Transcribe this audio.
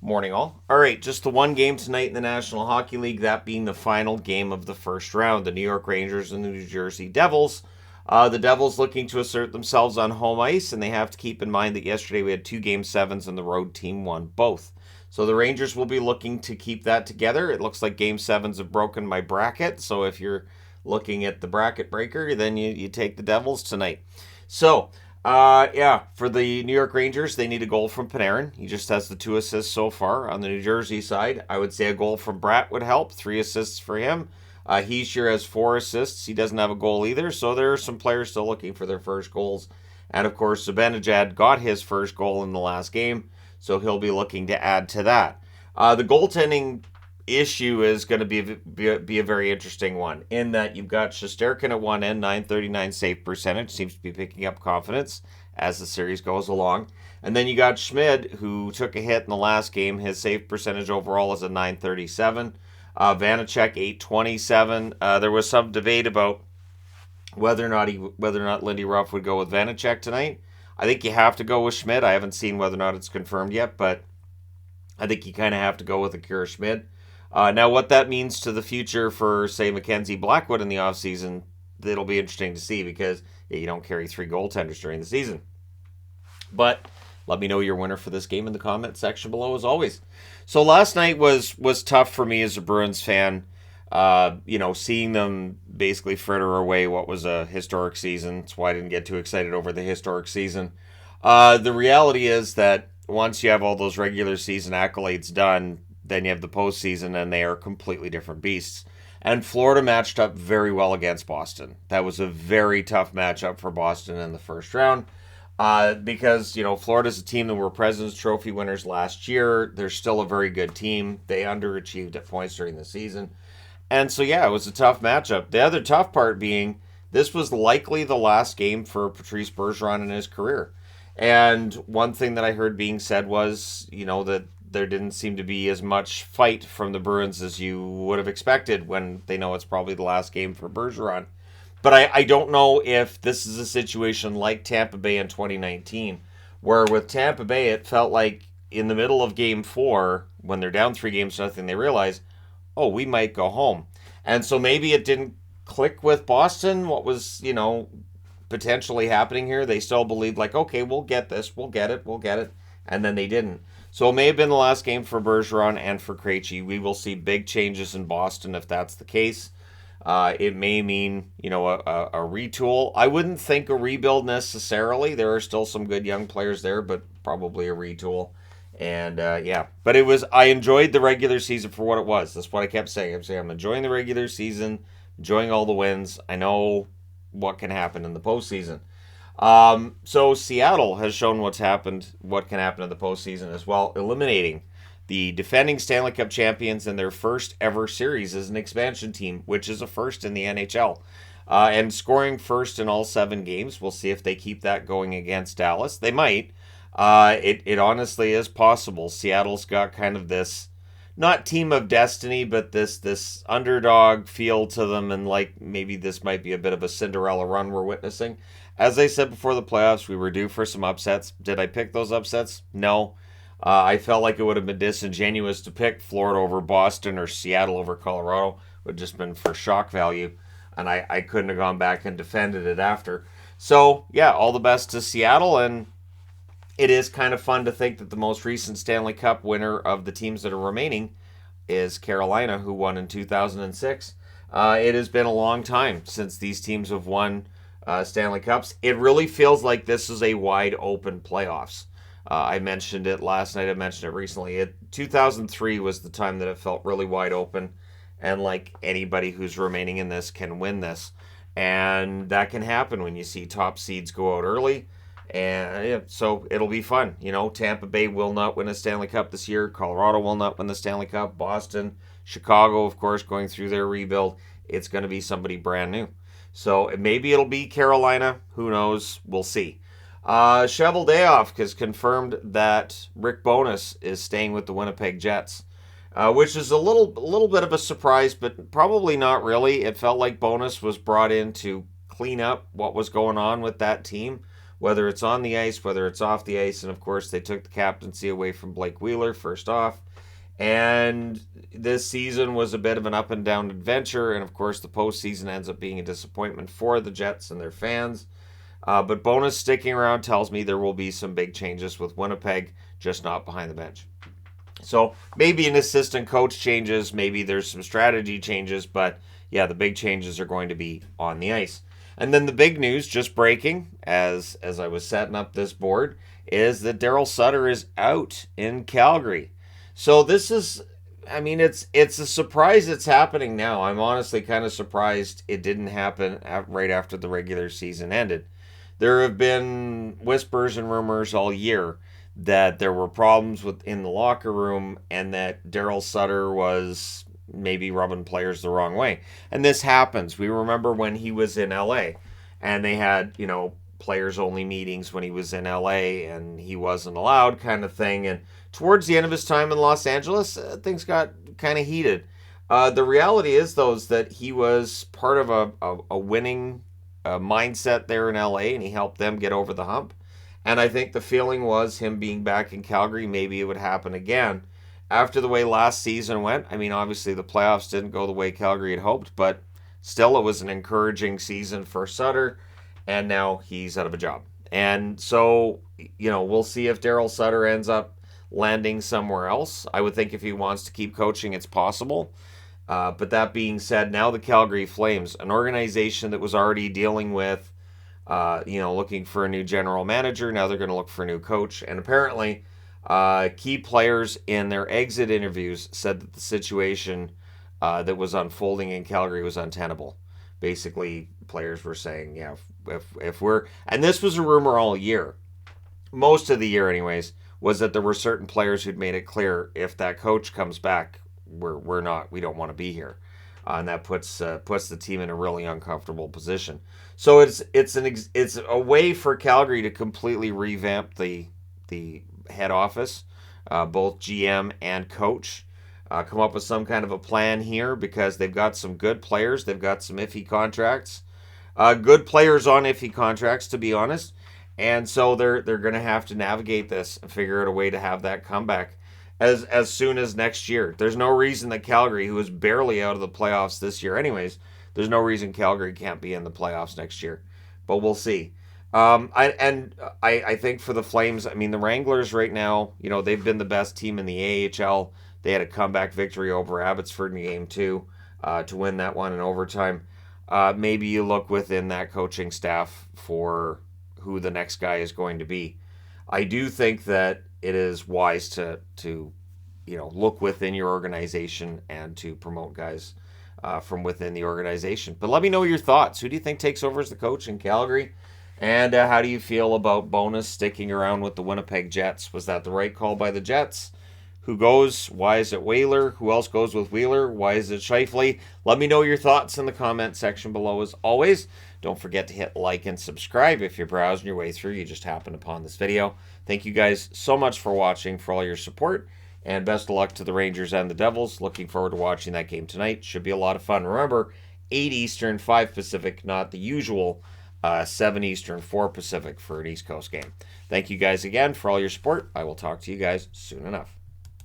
Morning, all. All right, just the one game tonight in the National Hockey League, that being the final game of the first round. The New York Rangers and the New Jersey Devils. The Devils looking to assert themselves on home ice, and they have to keep in mind that yesterday we had two game sevens and the road team won both. So the Rangers will be looking to keep that together. It looks like game sevens have broken my bracket, so if you're looking at the bracket breaker, then you take the Devils tonight. So, yeah, for the New York Rangers, they need a goal from Panarin. He just has the two assists so far. On the New Jersey side, I would say a goal from Bratt would help. Three assists for him. He sure has four assists. He doesn't have a goal either. So there are some players still looking for their first goals. And of course, Zibanejad got his first goal in the last game, so he'll be looking to add to that. The goaltending issue is going to be a very interesting one in that you've got Shesterkin at one end, 939 save percentage, seems to be picking up confidence as the series goes along. And then you got Schmid, who took a hit in the last game. His save percentage overall is a 937. Vanacek 827. There was some debate about whether or not Lindy Ruff would go with Vanacek tonight. I think you have to go with Schmid. I haven't seen whether or not it's confirmed yet, but I think you kind of have to go with Akira Schmid. Now, what that means to the future for, say, Mackenzie Blackwood in the offseason, it'll be interesting to see because you don't carry three goaltenders during the season. But let me know your winner for this game in the comment section below, as always. So last night was tough for me as a Bruins fan. Seeing them basically fritter away what was a historic season. That's why I didn't get too excited over the historic season. The reality is that once you have all those regular season accolades done, then you have the postseason, and they are completely different beasts. And Florida matched up very well against Boston. That was a very tough matchup for Boston in the first round. Because, Florida's a team that were President's Trophy winners last year. They're still a very good team. They underachieved at points during the season. And so, yeah, it was a tough matchup. The other tough part being this was likely the last game for Patrice Bergeron in his career. And one thing that I heard being said was, that there didn't seem to be as much fight from the Bruins as you would have expected when they know it's probably the last game for Bergeron. But I don't know if this is a situation like Tampa Bay in 2019, where with Tampa Bay, it felt like in the middle of game four, when they're down 3-0, they realize, oh, we might go home. And so maybe it didn't click with Boston, what was, potentially happening here. They still believed, like, okay, we'll get this, we'll get it. And then they didn't. So it may have been the last game for Bergeron and for Krejci. We will see big changes in Boston if that's the case. It may mean, a retool. I wouldn't think a rebuild necessarily. There are still some good young players there, but probably a retool. And yeah, but I enjoyed the regular season for what it was. That's what I kept saying. I'm enjoying the regular season, enjoying all the wins. I know what can happen in the postseason. So Seattle has shown what can happen in the postseason as well, eliminating the defending Stanley Cup champions in their first ever series as an expansion team, which is a first in the NHL. And scoring first in all 7 games. We'll see if they keep that going against Dallas. They might. It honestly is possible. Seattle's got kind of this, not team of destiny, but this underdog feel to them, and like maybe this might be a bit of a Cinderella run we're witnessing. As I said before the playoffs, we were due for some upsets. Did I pick those upsets? No. I felt like it would have been disingenuous to pick Florida over Boston or Seattle over Colorado. It would have just been for shock value, and I couldn't have gone back and defended it after. So, yeah, all the best to Seattle, and it is kind of fun to think that the most recent Stanley Cup winner of the teams that are remaining is Carolina, who won in 2006. It has been a long time since these teams have won Stanley Cups. It really feels like this is a wide open playoffs. I mentioned it last night. I mentioned it recently. 2003 was the time that it felt really wide open, and like anybody who's remaining in this can win this. And that can happen when you see top seeds go out early. And yeah, so it'll be fun. Tampa Bay will not win a Stanley Cup this year. Colorado will not win the Stanley Cup. Boston, Chicago, of course, going through their rebuild. It's going to be somebody brand new. So maybe it'll be Carolina. Who knows? We'll see. Cheveldayoff has confirmed that Rick Bowness is staying with the Winnipeg Jets, which is a little bit of a surprise, but probably not really. It felt like Bowness was brought in to clean up what was going on with that team, whether it's on the ice, whether it's off the ice. And of course, they took the captaincy away from Blake Wheeler first off. And this season was a bit of an up and down adventure. And of course, the postseason ends up being a disappointment for the Jets and their fans. But Bowness sticking around tells me there will be some big changes with Winnipeg, just not behind the bench. So maybe an assistant coach changes, maybe there's some strategy changes, but yeah, the big changes are going to be on the ice. And then the big news, just breaking, as I was setting up this board, is that Daryl Sutter is out in Calgary. So this is, I mean, it's a surprise it's happening now. I'm honestly kind of surprised it didn't happen right after the regular season ended. There have been whispers and rumors all year that there were problems in the locker room and that Daryl Sutter was maybe rubbing players the wrong way. And this happens. We remember when he was in LA and they had, players only meetings when he was in LA and he wasn't allowed kind of thing. And towards the end of his time in Los Angeles, things got kind of heated. The reality is, though, is that he was part of a winning mindset there in LA and he helped them get over the hump. And I think the feeling was him being back in Calgary, maybe it would happen again. After the way last season went, I mean, obviously the playoffs didn't go the way Calgary had hoped, but still it was an encouraging season for Sutter, and now he's out of a job. And so, we'll see if Daryl Sutter ends up landing somewhere else. I would think if he wants to keep coaching, it's possible. But that being said, now the Calgary Flames, an organization that was already dealing with looking for a new general manager. Now they're going to look for a new coach. And apparently, key players in their exit interviews said that the situation that was unfolding in Calgary was untenable. Basically, players were saying, yeah, if we're... And this was a rumor all year. Most of the year, anyways, was that there were certain players who'd made it clear if that coach comes back, we don't want to be here. And that puts the team in a really uncomfortable position. So it's a way for Calgary to completely revamp the head office, both GM and coach. Come up with some kind of a plan here because they've got some good players. They've got some iffy contracts. Good players on iffy contracts, to be honest. And so they're going to have to navigate this and figure out a way to have that comeback as soon as next year. There's no reason that Calgary, who is barely out of the playoffs this year anyways, there's no reason Calgary can't be in the playoffs next year. But we'll see. I think for the Flames, I mean, the Wranglers right now, they've been the best team in the AHL. They had a comeback victory over Abbotsford in Game 2 to win that one in overtime. Maybe you look within that coaching staff for who the next guy is going to be. I do think that it is wise to look within your organization and to promote guys from within the organization. But let me know your thoughts. Who do you think takes over as the coach in Calgary? And how do you feel about Bowness sticking around with the Winnipeg Jets? Was that the right call by the Jets? Who goes? Why is it Wheeler? Who else goes with Wheeler? Why is it Scheifele? Let me know your thoughts in the comment section below as always. Don't forget to hit like and subscribe if you're browsing your way through. You just happened upon this video. Thank you guys so much for watching, for all your support, and best of luck to the Rangers and the Devils. Looking forward to watching that game tonight. Should be a lot of fun. Remember, 8 Eastern, 5 Pacific, not the usual 7 Eastern, 4 Pacific for an East Coast game. Thank you guys again for all your support. I will talk to you guys soon enough.